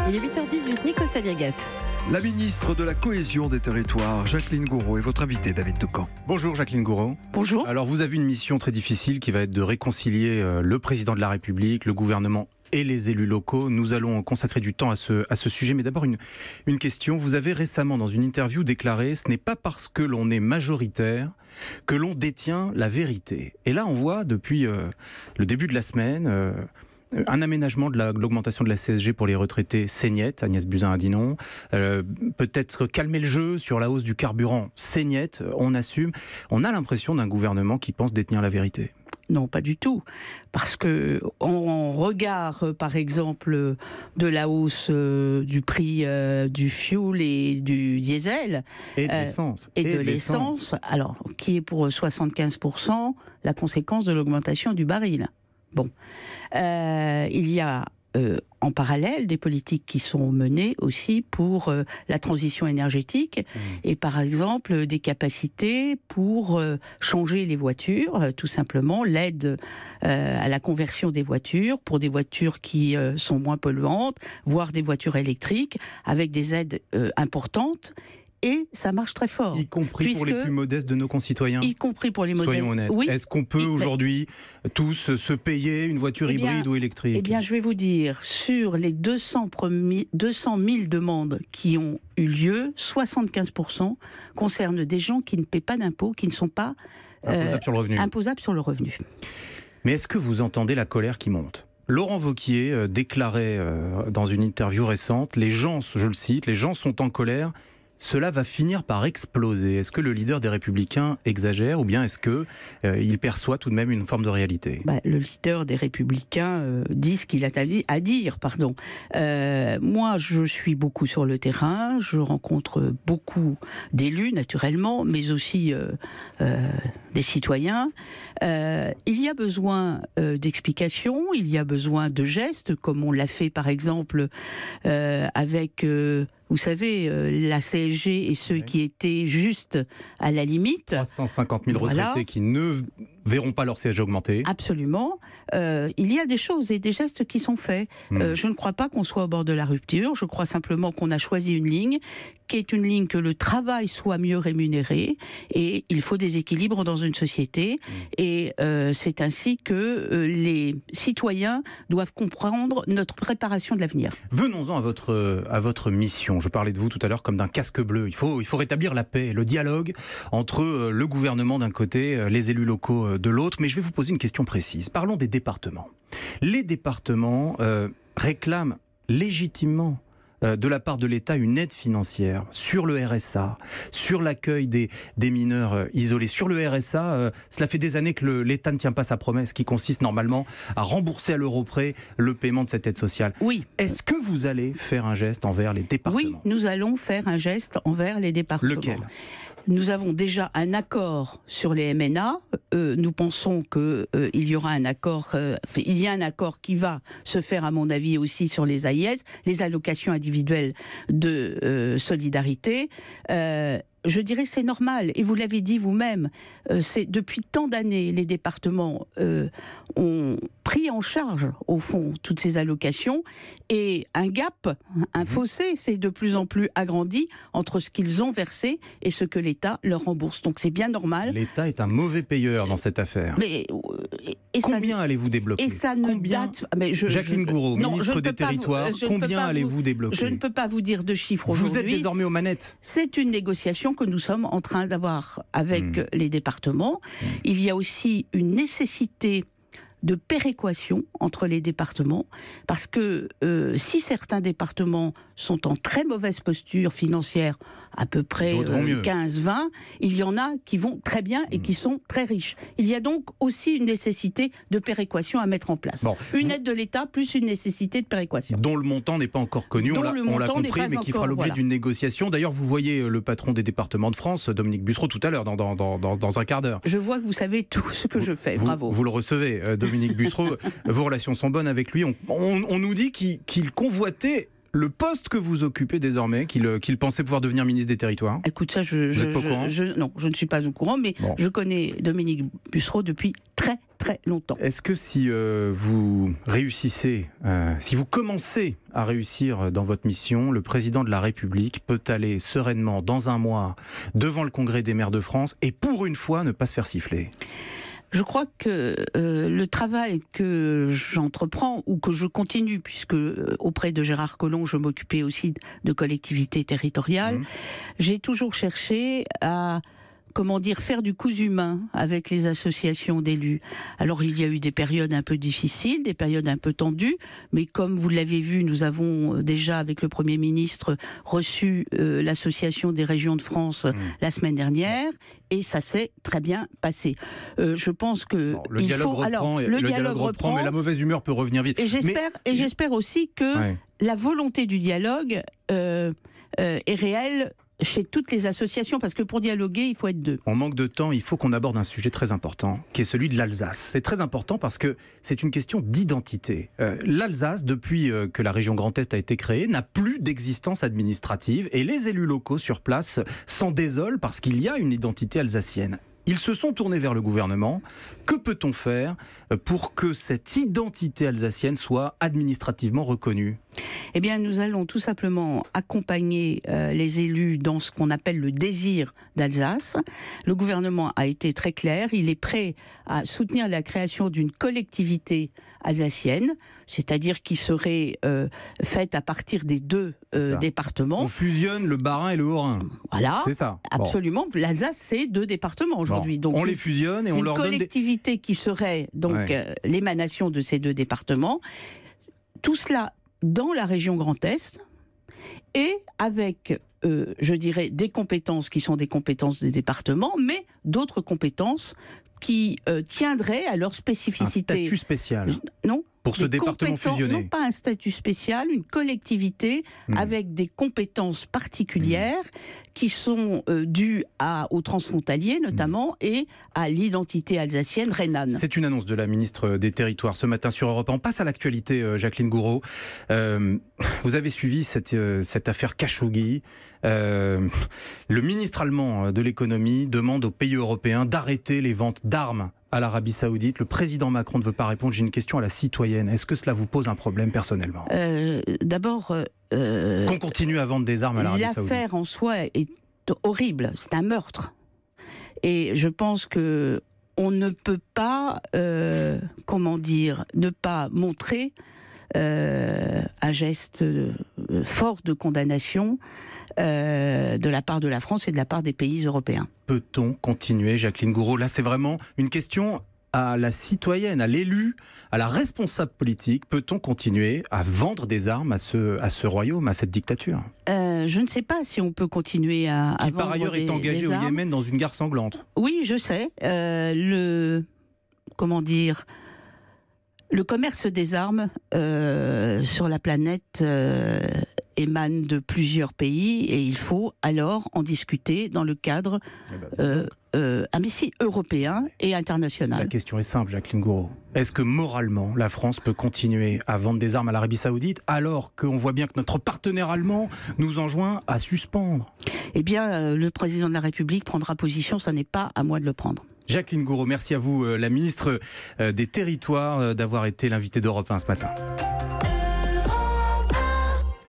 Il est 8h18, Nico Saliagas. La ministre de la Cohésion des Territoires, Jacqueline Gourault, est votre invitée, David Decamp. Bonjour Jacqueline Gourault. Bonjour. Alors vous avez une mission très difficile qui va être de réconcilier le président de la République, le gouvernement et les élus locaux. Nous allons consacrer du temps à ce sujet. Mais d'abord une question. Vous avez récemment dans une interview déclaré « Ce n'est pas parce que l'on est majoritaire que l'on détient la vérité ». Et là on voit depuis le début de la semaine... un aménagement de l'augmentation de la CSG pour les retraités, c'est niet, Agnès Buzyn a dit non. Peut-être calmer le jeu sur la hausse du carburant, c'est niet, on assume. On a l'impression d'un gouvernement qui pense détenir la vérité. Non, pas du tout. Parce que en regard, par exemple, de la hausse du prix du fioul et du diesel... Et de l'essence. Et de l'essence, alors, qui est pour 75% la conséquence de l'augmentation du baril. Bon, il y a en parallèle des politiques qui sont menées aussi pour la transition énergétique et par exemple des capacités pour changer les voitures, tout simplement l'aide à la conversion des voitures pour des voitures qui sont moins polluantes, voire des voitures électriques avec des aides importantes. Et ça marche très fort. Y compris pour les plus modestes de nos concitoyens. Y compris pour les modestes. Soyons honnêtes. Oui. Est-ce qu'on peut aujourd'hui tous se payer une voiture hybride ou électrique ? Eh bien, je vais vous dire, sur les 200 000 demandes qui ont eu lieu, 75% concernent des gens qui ne paient pas d'impôts, qui ne sont pas imposables sur le revenu. Mais est-ce que vous entendez la colère qui monte ? Laurent Wauquiez déclarait dans une interview récente, les gens, je le cite, les gens sont en colère. Cela va finir par exploser. Est-ce que le leader des Républicains exagère ou bien est-ce qu'il perçoit tout de même une forme de réalité ? Le leader des Républicains dit ce qu'il a à dire. Moi, je suis beaucoup sur le terrain, je rencontre beaucoup d'élus, naturellement, mais aussi des citoyens. Il y a besoin d'explications, il y a besoin de gestes, comme on l'a fait, par exemple, avec... vous savez, la CSG et ceux qui étaient juste à la limite. 350 000 retraités qui ne verront pas leur CSG augmenter. Absolument. Il y a des choses et des gestes qui sont faits. Je ne crois pas qu'on soit au bord de la rupture. Je crois simplement qu'on a choisi une ligne qui est une ligne que le travail soit mieux rémunéré. Et il faut des équilibres dans une société. Et c'est ainsi que les citoyens doivent comprendre notre préparation de l'avenir. Venons-en à votre mission. Je parlais de vous tout à l'heure comme d'un casque bleu. Il faut rétablir la paix, le dialogue entre le gouvernement d'un côté, les élus locaux de l'autre. Mais je vais vous poser une question précise. Parlons des départements. Les départements réclament légitimement de la part de l'État une aide financière sur le RSA, sur l'accueil des mineurs isolés. Sur le RSA, cela fait des années que l'État ne tient pas sa promesse qui consiste normalement à rembourser à l'euro près le paiement de cette aide sociale. Oui. Est-ce que vous allez faire un geste envers les départements ? Oui, nous allons faire un geste envers les départements. Lequel ? Nous avons déjà un accord sur les MNA. Nous pensons qu'il y aura un accord. Il y a un accord qui va se faire, à mon avis, aussi sur les AIS, les allocations individuelles de solidarité. Je dirais que c'est normal, et vous l'avez dit vous-même, depuis tant d'années, les départements ont pris en charge, au fond, toutes ces allocations, et un gap, un fossé, s'est de plus en plus agrandi entre ce qu'ils ont versé et ce que l'État leur rembourse. Donc c'est bien normal. L'État est un mauvais payeur dans cette affaire. Mais, combien allez-vous débloquer ? Et ça ne date... Jacqueline Gourault, ministre des Territoires, combien allez-vous débloquer ? Je ne peux pas vous dire de chiffres aujourd'hui. Vous êtes désormais aux manettes. C'est une négociation que nous sommes en train d'avoir avec les départements. Il y a aussi une nécessité de péréquation entre les départements, parce que si certains départements sont en très mauvaise posture financière, à peu près 15-20, il y en a qui vont très bien et qui sont très riches. Il y a donc aussi une nécessité de péréquation à mettre en place. Une aide de l'État plus une nécessité de péréquation. Dont le montant n'est pas encore connu, on l'a compris, mais qui fera l'objet d'une négociation. D'ailleurs, vous voyez le patron des départements de France, Dominique Bussereau, tout à l'heure, dans un quart d'heure. Je vois que vous savez tout ce que je fais, bravo. Vous le recevez, Dominique Bussereau, vos relations sont bonnes avec lui. On nous dit qu'il convoitait le poste que vous occupez désormais, qu'il pensait pouvoir devenir ministre des Territoires? Écoute, ça, Vous êtes pas au courant? non, je ne suis pas au courant, mais Bon. je connais Dominique Bussereau depuis très longtemps. Est-ce que si vous réussissez, si vous commencez à réussir dans votre mission, le président de la République peut aller sereinement dans un mois devant le Congrès des maires de France et pour une fois ne pas se faire siffler? Je crois que le travail que j'entreprends ou que je continue, puisque auprès de Gérard Collomb, je m'occupais aussi de collectivités territoriales, j'ai toujours cherché à faire du cousu humain avec les associations d'élus. Alors il y a eu des périodes un peu difficiles, des périodes un peu tendues, mais comme vous l'avez vu, nous avons déjà avec le Premier ministre reçu l'association des régions de France la semaine dernière, et ça s'est très bien passé. Je pense que le dialogue reprend, mais la mauvaise humeur peut revenir vite. Et j'espère aussi que la volonté du dialogue est réelle chez toutes les associations, parce que pour dialoguer, il faut être deux. On manque de temps, il faut qu'on aborde un sujet très important, qui est celui de l'Alsace. C'est très important parce que c'est une question d'identité. L'Alsace, depuis que la région Grand Est a été créée, n'a plus d'existence administrative, et les élus locaux sur place s'en désolent parce qu'il y a une identité alsacienne. Ils se sont tournés vers le gouvernement. Que peut-on faire pour que cette identité alsacienne soit administrativement reconnue? Eh bien, nous allons tout simplement accompagner les élus dans ce qu'on appelle le désir d'Alsace. Le gouvernement a été très clair. Il est prêt à soutenir la création d'une collectivité alsacienne, c'est-à-dire qui serait faite à partir des deux départements. On fusionne le Bas-Rhin et le Haut-Rhin. Voilà, c'est ça. Absolument. Bon. L'Alsace, c'est deux départements aujourd'hui. Bon. Donc, on les fusionne et on leur donne une collectivité qui serait donc l'émanation de ces deux départements. Tout cela dans la région Grand Est et avec, je dirais, des compétences qui sont des compétences des départements, mais d'autres compétences qui tiendraient à leur spécificité. Un statut spécial. Non. Pour ce département fusionné. Non, pas un statut spécial, une collectivité avec des compétences particulières qui sont dues aux transfrontaliers notamment et à l'identité alsacienne rhénane. C'est une annonce de la ministre des Territoires ce matin sur Europe 1. On passe à l'actualité, Jacqueline Gouraud. Vous avez suivi cette affaire Khashoggi. Le ministre allemand de l'économie demande aux pays européens d'arrêter les ventes d'armes à l'Arabie Saoudite. Le président Macron ne veut pas répondre. J'ai une question à la citoyenne. Est-ce que cela vous pose un problème personnellement? D'abord... qu'on continue à vendre des armes à l'Arabie Saoudite. L'affaire en soi est horrible. C'est un meurtre. Et je pense que on ne peut pas, ne pas montrer un geste fort de condamnation de la part de la France et de la part des pays européens. Peut-on continuer, Jacqueline Gouraud? Là, c'est vraiment une question à la citoyenne, à l'élu, à la responsable politique. Peut-on continuer à vendre des armes à ce royaume, à cette dictature? Je ne sais pas si on peut continuer à vendre des armes. Qui, par ailleurs, est engagé au Yémen dans une guerre sanglante. Oui, je sais. Le commerce des armes sur la planète émane de plusieurs pays et il faut alors en discuter dans le cadre européen et international. La question est simple, Jacqueline Gouraud. Est-ce que moralement, la France peut continuer à vendre des armes à l'Arabie Saoudite alors qu'on voit bien que notre partenaire allemand nous enjoint à suspendre? Eh bien, le président de la République prendra position, ça n'est pas à moi de le prendre. Jacqueline Gouraud, merci à vous, la ministre des Territoires, d'avoir été l'invitée d'Europe 1 ce matin.